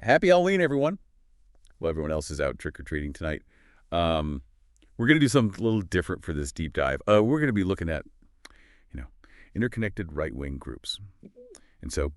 Happy Halloween, everyone. Well, everyone else is out trick-or-treating tonight. We're going to do something a little different for this deep dive. We're going to be looking at, you know, interconnected right-wing groups. And so,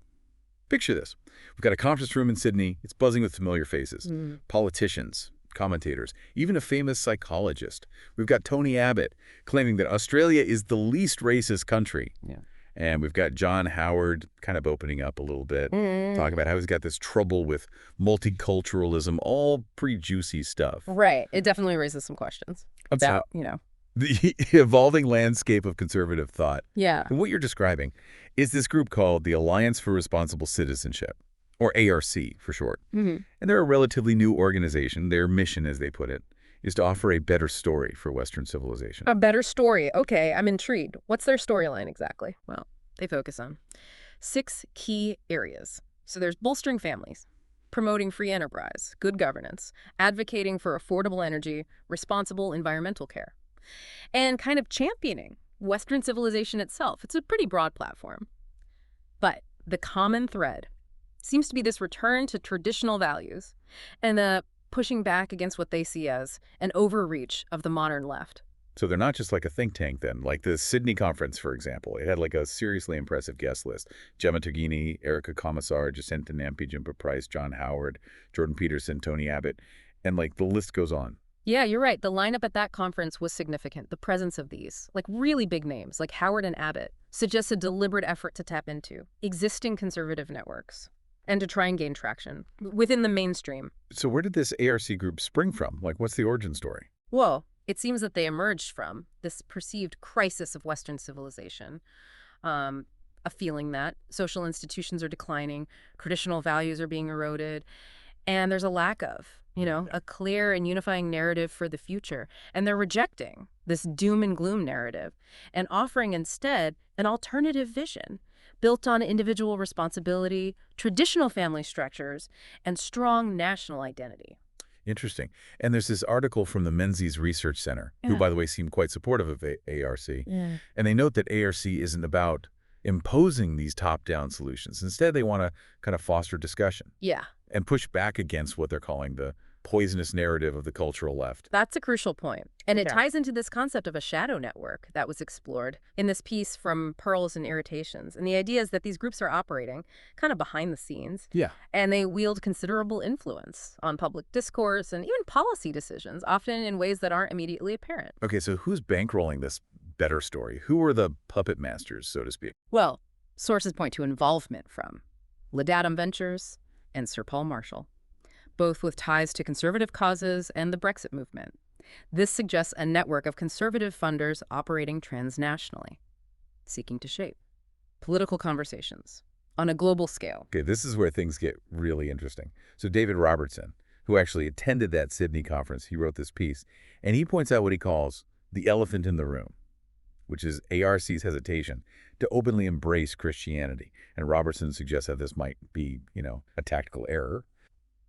picture this. We've got a conference room in Sydney. It's buzzing with familiar faces. Politicians, commentators, even a famous psychologist. We've got Tony Abbott claiming that Australia is the least racist country. Yeah. And we've got John Howard kind of opening up a little bit, talking about how he's got this trouble with multiculturalism, all pretty juicy stuff. Right. It definitely raises some questions about, the evolving landscape of conservative thought. Yeah. And what you're describing is this group called the Alliance for Responsible Citizenship, or ARC for short. And they're a relatively new organization. Their mission, as they put it, is to offer a better story for Western civilization. A better story. Okay, I'm intrigued. What's their storyline exactly? Well, they focus on 6 key areas. So there's bolstering families, promoting free enterprise, good governance, advocating for affordable energy, responsible environmental care, and kind of championing Western civilization itself. It's a pretty broad platform. But the common thread seems to be this return to traditional values and the pushing back against what they see as an overreach of the modern left. So they're not just like a think tank then. Like the Sydney conference, for example, it had like a seriously impressive guest list. Gemma Togini, Erica Commissar, Jacinta Nampi, Jimpa Price, John Howard, Jordan Peterson, Tony Abbott, and like the list goes on. Yeah, you're right. The lineup at that conference was significant. The presence of these, like really big names, like Howard and Abbott, suggests a deliberate effort to tap into existing conservative networks and to try and gain traction within the mainstream. So where did this ARC group spring from? Like, what's the origin story? Well, it seems that they emerged from this perceived crisis of Western civilization, a feeling that social institutions are declining, traditional values are being eroded, and there's a lack of, a clear and unifying narrative for the future. And they're rejecting this doom and gloom narrative and offering instead an alternative vision built on individual responsibility, traditional family structures, and strong national identity. Interesting. And there's this article from the Menzies Research Center, who, by the way, seemed quite supportive of ARC. And they note that ARC isn't about imposing these top-down solutions. Instead, they want to kind of foster discussion. Yeah. And push back against what they're calling the poisonous narrative of the cultural left. That's a crucial point. And it ties into this concept of a shadow network that was explored in this piece from Pearls and Irritations. And the idea is that these groups are operating kind of behind the scenes. Yeah. And they wield considerable influence on public discourse and even policy decisions, often in ways that aren't immediately apparent. Okay, so who's bankrolling this better story? Who are the puppet masters, so to speak? Well, sources point to involvement from Ledatum Ventures and Sir Paul Marshall, both with ties to conservative causes and the Brexit movement. This suggests a network of conservative funders operating transnationally, seeking to shape political conversations on a global scale. Okay, this is where things get really interesting. So David Robertson, who actually attended that Sydney conference, he wrote this piece, and he points out what he calls the elephant in the room, which is ARC's hesitation to openly embrace Christianity. And Robertson suggests that this might be, a tactical error,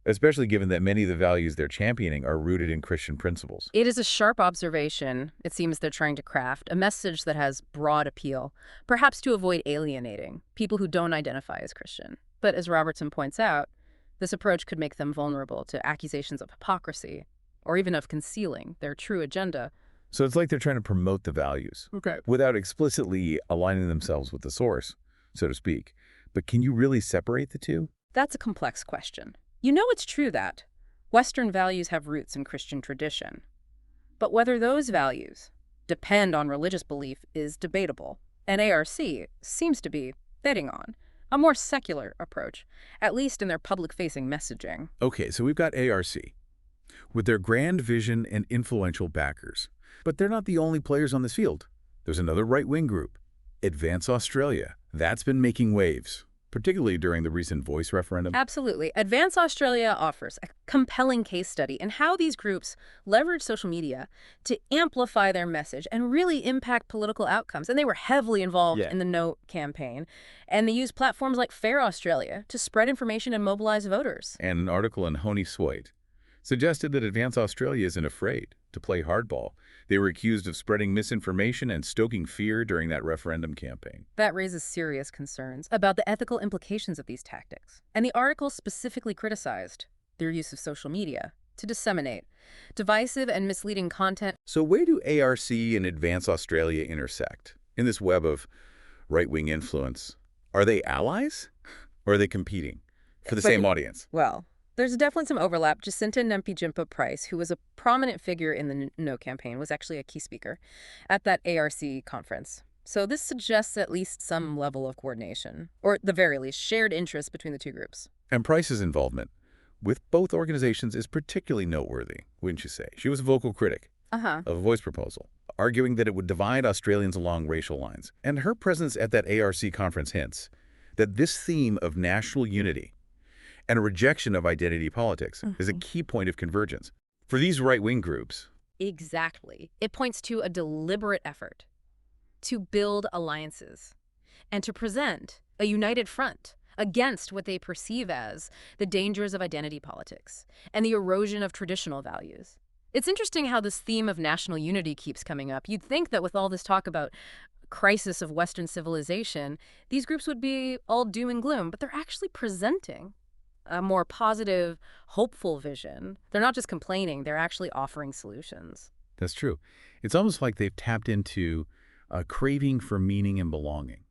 especially given that many of the values they're championing are rooted in Christian principles. It is a sharp observation. It seems they're trying to craft a message that has broad appeal, perhaps to avoid alienating people who don't identify as Christian. But as Robertson points out, this approach could make them vulnerable to accusations of hypocrisy or even of concealing their true agenda. So it's like they're trying to promote the values without explicitly aligning themselves with the source, so to speak. But can you really separate the two? That's a complex question. It's true that Western values have roots in Christian tradition. But whether those values depend on religious belief is debatable. And ARC seems to be betting on a more secular approach, at least in their public-facing messaging. Okay, so we've got ARC with their grand vision and influential backers. But they're not the only players on this field. There's another right-wing group, Advance Australia. That's been making waves, particularly during the recent Voice referendum. Absolutely. Advance Australia offers a compelling case study in how these groups leverage social media to amplify their message and really impact political outcomes. And they were heavily involved in the No campaign. And they use platforms like Fair Australia to spread information and mobilize voters. And an article in Honey Swaite suggested that Advance Australia isn't afraid to play hardball. They were accused of spreading misinformation and stoking fear during that referendum campaign. That raises serious concerns about the ethical implications of these tactics. And the article specifically criticized their use of social media to disseminate divisive and misleading content. So where do ARC and Advance Australia intersect in this web of right-wing influence? Are they allies or are they competing for the same audience? Well, there's definitely some overlap. Jacinta Nempijimpa Price, who was a prominent figure in the No campaign, was actually a key speaker at that ARC conference. So this suggests at least some level of coordination, or at the very least, shared interest between the two groups. And Price's involvement with both organizations is particularly noteworthy, wouldn't you say? She was a vocal critic Uh-huh. of a voice proposal, arguing that it would divide Australians along racial lines. And her presence at that ARC conference hints that this theme of national unity and a rejection of identity politics is a key point of convergence. For these right-wing groups, Exactly. It points to a deliberate effort to build alliances and to present a united front against what they perceive as the dangers of identity politics and the erosion of traditional values. It's interesting how this theme of national unity keeps coming up. You'd think that with all this talk about crisis of Western civilization, these groups would be all doom and gloom, but they're actually presenting a more positive, hopeful vision. They're not just complaining, they're actually offering solutions. that's true. It's almost like they've tapped into a craving for meaning and belonging,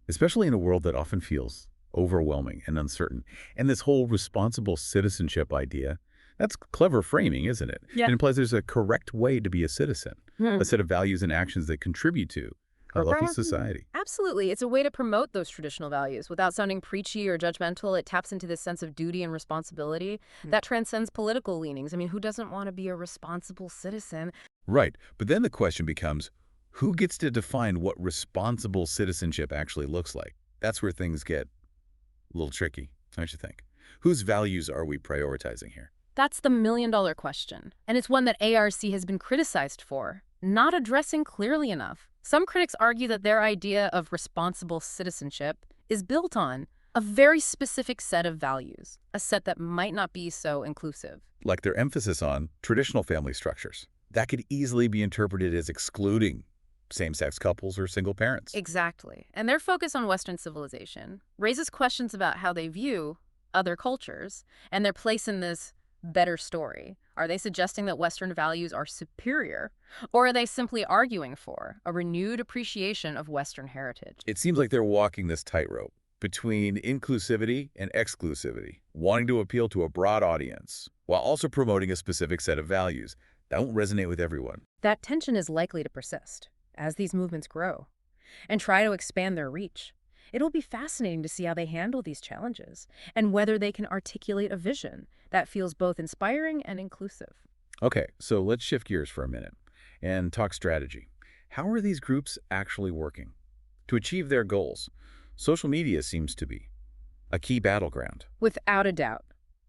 especially in a world that often feels overwhelming and uncertain. And this whole responsible citizenship idea, that's clever framing, isn't it? Yeah. It implies there's a correct way to be a citizen, a set of values and actions that contribute to a healthy society. Absolutely. It's a way to promote those traditional values without sounding preachy or judgmental. It taps into this sense of duty and responsibility that transcends political leanings. I mean, who doesn't want to be a responsible citizen? Right. But then the question becomes, who gets to define what responsible citizenship actually looks like? That's where things get a little tricky, don't you think? Whose values are we prioritizing here? That's the million-dollar question. And it's one that ARC has been criticized for, not addressing clearly enough. Some critics argue that their idea of responsible citizenship is built on a very specific set of values, a set that might not be so inclusive. Like their emphasis on traditional family structures. That could easily be interpreted as excluding same-sex couples or single parents. Exactly. And their focus on Western civilization raises questions about how they view other cultures and their place in this better story. Are they suggesting that Western values are superior, or are they simply arguing for a renewed appreciation of Western heritage? It seems like they're walking this tightrope between inclusivity and exclusivity, wanting to appeal to a broad audience while also promoting a specific set of values that won't resonate with everyone. That tension is likely to persist as these movements grow and try to expand their reach. It'll be fascinating to see how they handle these challenges and whether they can articulate a vision that feels both inspiring and inclusive. Okay, so let's shift gears for a minute and talk strategy. How are these groups actually working to achieve their goals? Social media seems to be a key battleground. Without a doubt,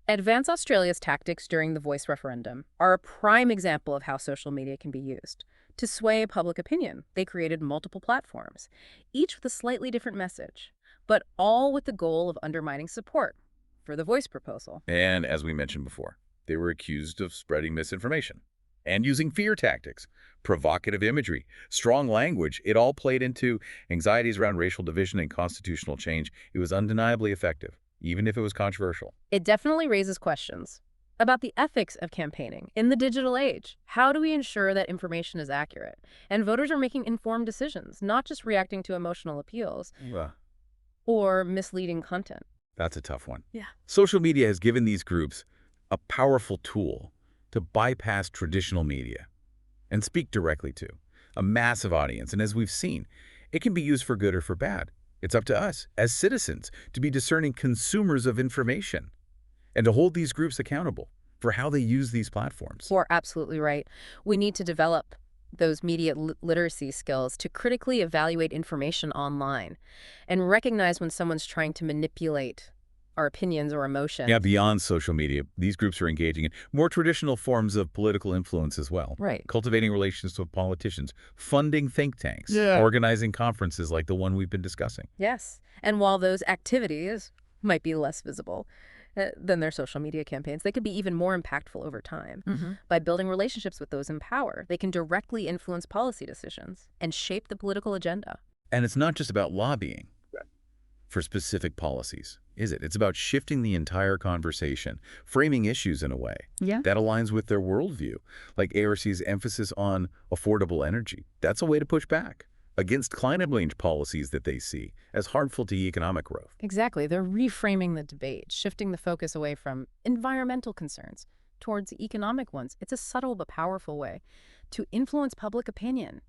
Advance Australia's tactics during the Voice referendum are a prime example of how social media can be used to sway public opinion. They created multiple platforms, each with a slightly different message, but all with the goal of undermining support for the Voice proposal. And as we mentioned before, they were accused of spreading misinformation and using fear tactics, provocative imagery, strong language. It all played into anxieties around racial division and constitutional change. It was undeniably effective, even if it was controversial. It definitely raises questions about the ethics of campaigning in the digital age. How do we ensure that information is accurate and voters are making informed decisions, not just reacting to emotional appeals or misleading content? That's a tough one. Yeah. Social media has given these groups a powerful tool to bypass traditional media and speak directly to a massive audience. And as we've seen, it can be used for good or for bad. It's up to us as citizens to be discerning consumers of information and to hold these groups accountable for how they use these platforms. You're absolutely right. We need to develop those media literacy skills to critically evaluate information online and recognize when someone's trying to manipulate our opinions or emotions. Yeah, beyond social media, these groups are engaging in more traditional forms of political influence as well. Right. Cultivating relations with politicians, funding think tanks, organizing conferences like the one we've been discussing. Yes. And while those activities might be less visible, than their social media campaigns. They could be even more impactful over time. Mm-hmm. By building relationships with those in power, they can directly influence policy decisions and shape the political agenda. And it's not just about lobbying for specific policies, is it? It's about shifting the entire conversation, framing issues in a way Yeah. that aligns with their worldview, like ARC's emphasis on affordable energy. That's a way to push back against climate change policies that they see as harmful to economic growth. Exactly. They're reframing the debate, shifting the focus away from environmental concerns towards economic ones. It's a subtle but powerful way to influence public opinion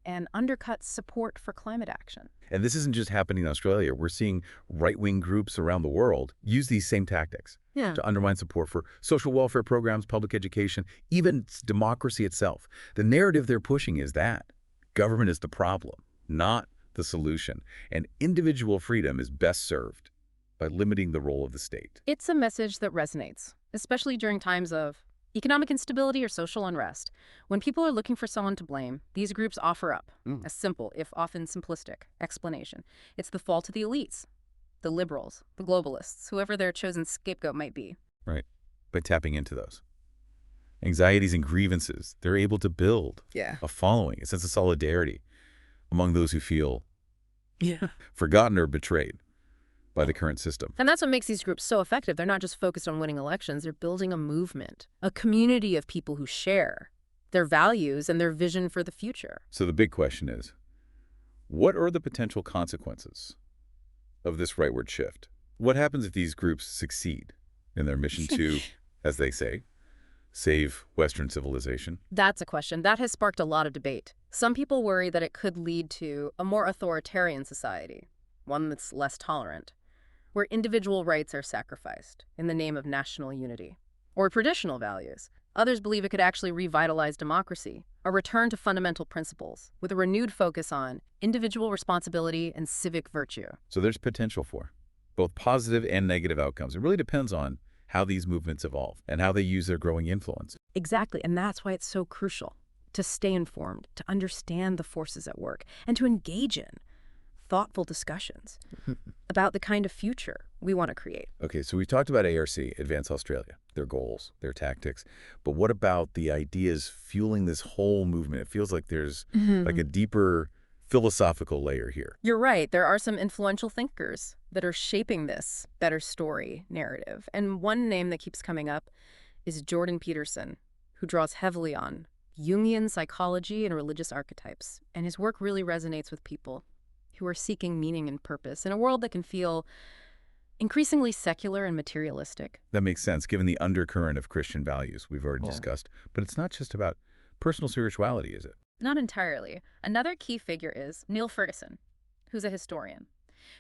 and undercut support for climate action. And this isn't just happening in Australia. We're seeing right-wing groups around the world use these same tactics Yeah. to undermine support for social welfare programs, public education, even democracy itself. The narrative they're pushing is that government is the problem, not the solution, and individual freedom is best served by limiting the role of the state. It's a message that resonates, especially during times of economic instability or social unrest. When people are looking for someone to blame, these groups offer up a simple, if often simplistic, explanation. It's the fault of the elites, the liberals, the globalists, whoever their chosen scapegoat might be. Right. By tapping into those anxieties and grievances, they're able to build a following, a sense of solidarity among those who feel Yeah. forgotten or betrayed by the current system. And that's what makes these groups so effective. They're not just focused on winning elections. They're building a movement, a community of people who share their values and their vision for the future. So the big question is, what are the potential consequences of this rightward shift? What happens if these groups succeed in their mission to, as they say, save Western civilization? That's a question that has sparked a lot of debate. Some people worry that it could lead to a more authoritarian society, one that's less tolerant, where individual rights are sacrificed in the name of national unity or traditional values. Others believe it could actually revitalize democracy, a return to fundamental principles with a renewed focus on individual responsibility and civic virtue. So there's potential for both positive and negative outcomes. It really depends on how these movements evolve and how they use their growing influence. Exactly, and that's why it's so crucial to stay informed, to understand the forces at work, and to engage in thoughtful discussions about the kind of future we want to create. Okay, so we talked about ARC, Advance Australia, their goals, their tactics, but what about the ideas fueling this whole movement? It feels like there's like a deeper philosophical layer here. You're right. There are some influential thinkers that are shaping this better story narrative. And one name that keeps coming up is Jordan Peterson, who draws heavily on Jungian psychology and religious archetypes. And his work really resonates with people who are seeking meaning and purpose in a world that can feel increasingly secular and materialistic. That makes sense, given the undercurrent of Christian values we've already discussed. But it's not just about personal spirituality, is it? Not entirely. Another key figure is Neil Ferguson, who's a historian,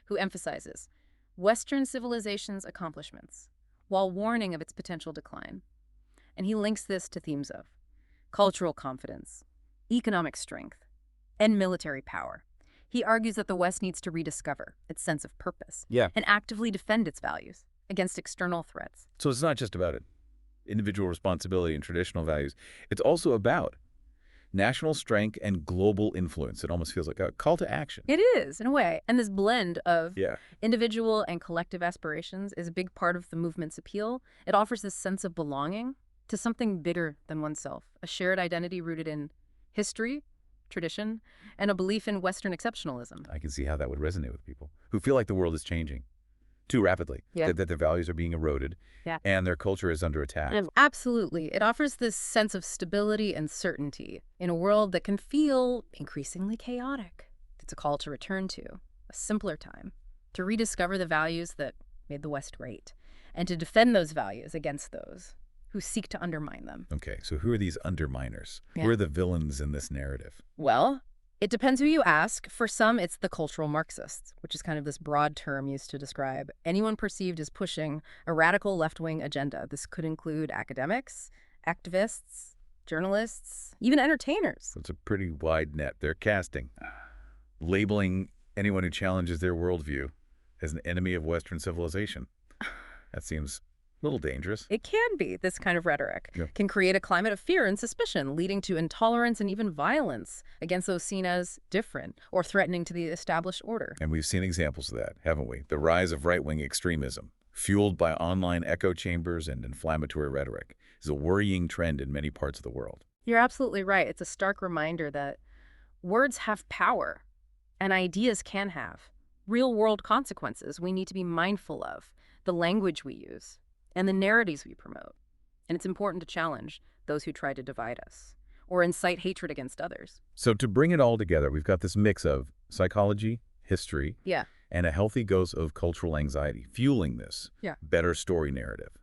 who emphasizes Western civilization's accomplishments while warning of its potential decline. And he links this to themes of cultural confidence, economic strength, and military power. He argues that the West needs to rediscover its sense of purpose and actively defend its values against external threats. So it's not just about individual responsibility and traditional values. It's also about national strength and global influence. It almost feels like a call to action. It is, in a way. And this blend of Yeah. individual and collective aspirations is a big part of the movement's appeal. It offers this sense of belonging to something bigger than oneself, a shared identity rooted in history, tradition, and a belief in Western exceptionalism. I can see how that would resonate with people who feel like the world is changing too rapidly, that their values are being eroded, and their culture is under attack. Absolutely. It offers this sense of stability and certainty in a world that can feel increasingly chaotic. It's a call to return to a simpler time, to rediscover the values that made the West great, and to defend those values against those who seek to undermine them. Okay, so who are these underminers? Who are the villains in this narrative? Well, it depends who you ask. For some, it's the cultural Marxists, which is kind of this broad term used to describe anyone perceived as pushing a radical left-wing agenda. This could include academics, activists, journalists, even entertainers. So it's a pretty wide net they're casting, labeling anyone who challenges their worldview as an enemy of Western civilization. That seems a little dangerous. It can be. This kind of rhetoric can create a climate of fear and suspicion, leading to intolerance and even violence against those seen as different or threatening to the established order. And we've seen examples of that, haven't we? The rise of right-wing extremism, fueled by online echo chambers and inflammatory rhetoric, is a worrying trend in many parts of the world. You're absolutely right. It's a stark reminder that words have power, and ideas can have real-world consequences we need to be mindful of, the language we use, and the narratives we promote. And it's important to challenge those who try to divide us or incite hatred against others. So to bring it all together, we've got this mix of psychology, history, Yeah. and a healthy dose of cultural anxiety fueling this Yeah. better story narrative.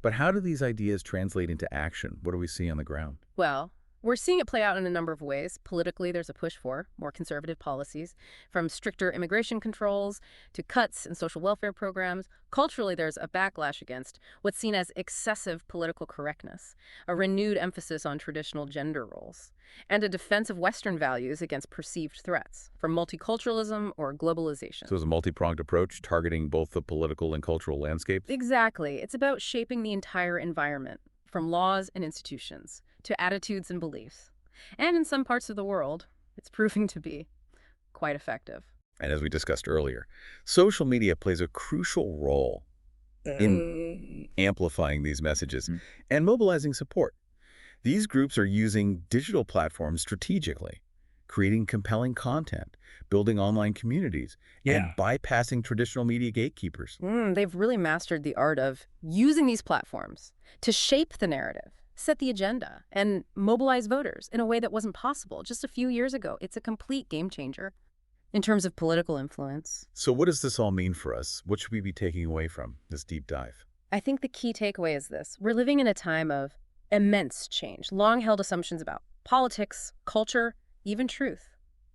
But how do these ideas translate into action? What do we see on the ground? Well, we're seeing it play out in a number of ways. Politically, there's a push for more conservative policies, from stricter immigration controls to cuts in social welfare programs. Culturally, there's a backlash against what's seen as excessive political correctness, a renewed emphasis on traditional gender roles, and a defense of Western values against perceived threats, from multiculturalism or globalization. So it's a multi-pronged approach targeting both the political and cultural landscapes? Exactly. It's about shaping the entire environment, from laws and institutions to attitudes and beliefs. And in some parts of the world, it's proving to be quite effective. And as we discussed earlier, social media plays a crucial role in amplifying these messages and mobilizing support. These groups are using digital platforms strategically, creating compelling content, building online communities, and bypassing traditional media gatekeepers. They've really mastered the art of using these platforms to shape the narrative, set the agenda, and mobilize voters in a way that wasn't possible just a few years ago. It's a complete game changer in terms of political influence. So what does this all mean for us? What should we be taking away from this deep dive? I think the key takeaway is this. We're living in a time of immense change. Long-held assumptions about politics, culture, even truth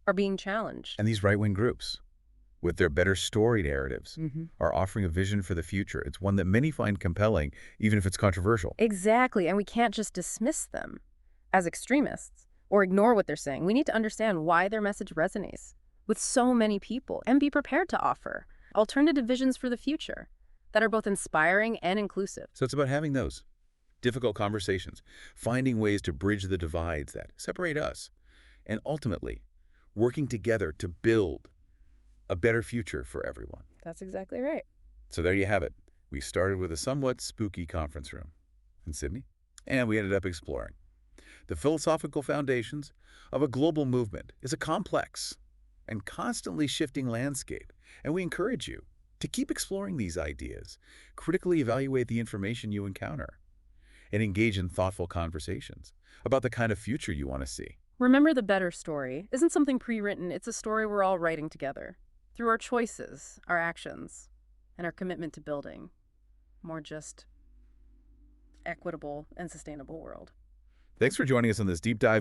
are being challenged. And these right-wing groups, with their better story narratives, are offering a vision for the future. It's one that many find compelling, even if it's controversial. Exactly, and we can't just dismiss them as extremists or ignore what they're saying. We need to understand why their message resonates with so many people and be prepared to offer alternative visions for the future that are both inspiring and inclusive. So it's about having those difficult conversations, finding ways to bridge the divides that separate us, and ultimately working together to build a better future for everyone. That's exactly right. So there you have it. We started with a somewhat spooky conference room in Sydney, and we ended up exploring the philosophical foundations of a global movement is a complex and constantly shifting landscape, and we encourage you to keep exploring these ideas, critically evaluate the information you encounter, and engage in thoughtful conversations about the kind of future you want to see. Remember, the better story isn't something pre-written. It's a story we're all writing together through our choices, our actions, and our commitment to building a more just, equitable, and sustainable world. Thanks for joining us on this deep dive